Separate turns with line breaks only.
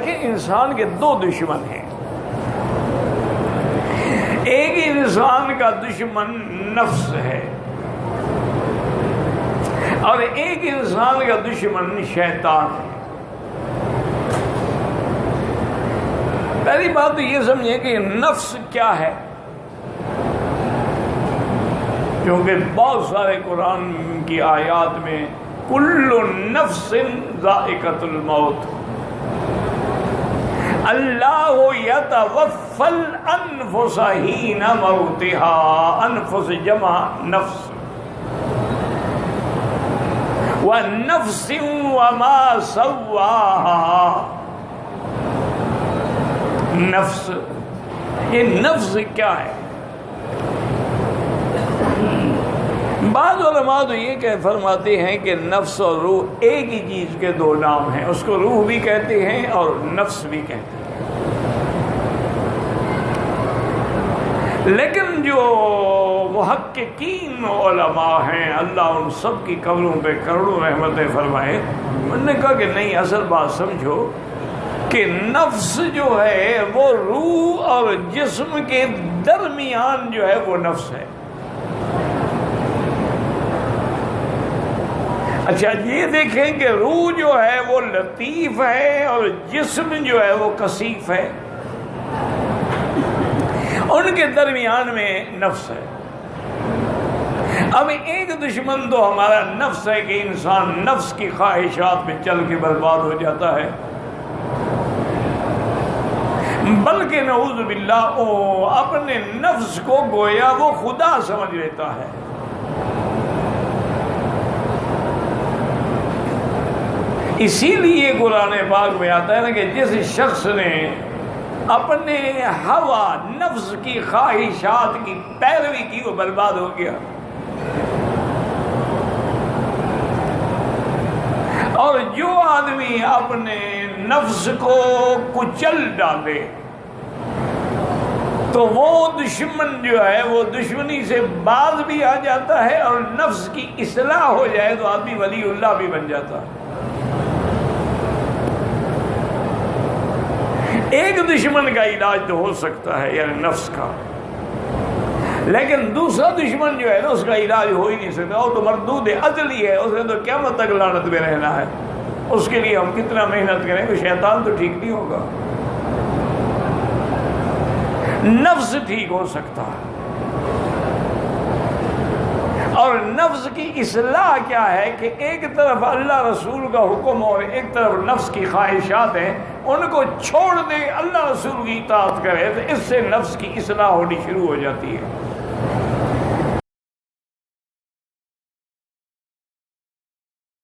دیکھیں انسان کے دو دشمن ہیں. ایک انسان کا دشمن نفس ہے اور ایک انسان کا دشمن شیطان ہے. پہلی بات تو یہ سمجھیں کہ نفس کیا ہے، کیونکہ بہت سارے قرآن کی آیات میں کل نفس ذائقۃ الموت، اللہ یتوفی الانفس حین موتها، انفس جمع نفس، ونفس وما سواها. نفس، یہ نفس کیا ہے؟ بعض علماء تو یہ کہ فرماتے ہیں کہ نفس اور روح ایک ہی چیز کے دو نام ہیں، اس کو روح بھی کہتے ہیں اور نفس بھی کہتے ہیں. لیکن جو محققین علماء ہیں، اللہ ان سب کی قبروں پہ کروڑوں رحمتیں فرمائے، انہوں نے کہا کہ نہیں، اصل بات سمجھو کہ نفس جو ہے وہ روح اور جسم کے درمیان جو ہے وہ نفس ہے. اچھا یہ دیکھیں کہ روح جو ہے وہ لطیف ہے اور جسم جو ہے وہ کثیف ہے، ان کے درمیان میں نفس ہے. اب ایک دشمن تو ہمارا نفس ہے کہ انسان نفس کی خواہشات میں چل کے برباد ہو جاتا ہے، بلکہ نعوذ باللہ وہ اپنے نفس کو گویا وہ خدا سمجھ لیتا ہے. اسی لیے قرآن پاک میں آتا ہے نا کہ جس شخص نے اپنے ہوا نفس کی خواہشات کی پیروی کی وہ برباد ہو گیا. اور جو آدمی اپنے نفس کو کچل ڈالے تو وہ دشمن جو ہے وہ دشمنی سے باز بھی آ جاتا ہے، اور نفس کی اصلاح ہو جائے تو آدمی ولی اللہ بھی بن جاتا ہے. ایک دشمن کا علاج تو ہو سکتا ہے یعنی نفس کا، لیکن دوسرا دشمن جو ہے نا اس کا علاج ہو ہی نہیں سکتا. وہ تو مردود ازلی ہے، اس نے تو قیامت تک لعنت میں رہنا ہے. اس کے لیے ہم کتنا محنت کریں کہ شیطان تو ٹھیک نہیں ہوگا، نفس ٹھیک ہو سکتا ہے. اور نفس کی اصلاح کیا ہے کہ ایک طرف اللہ رسول کا حکم اور ایک طرف نفس کی خواہشات ہیں، ان کو چھوڑ دے، اللہ رسول کی اطاعت کرے، تو اس سے نفس کی اصلاح ہونی شروع ہو جاتی ہے.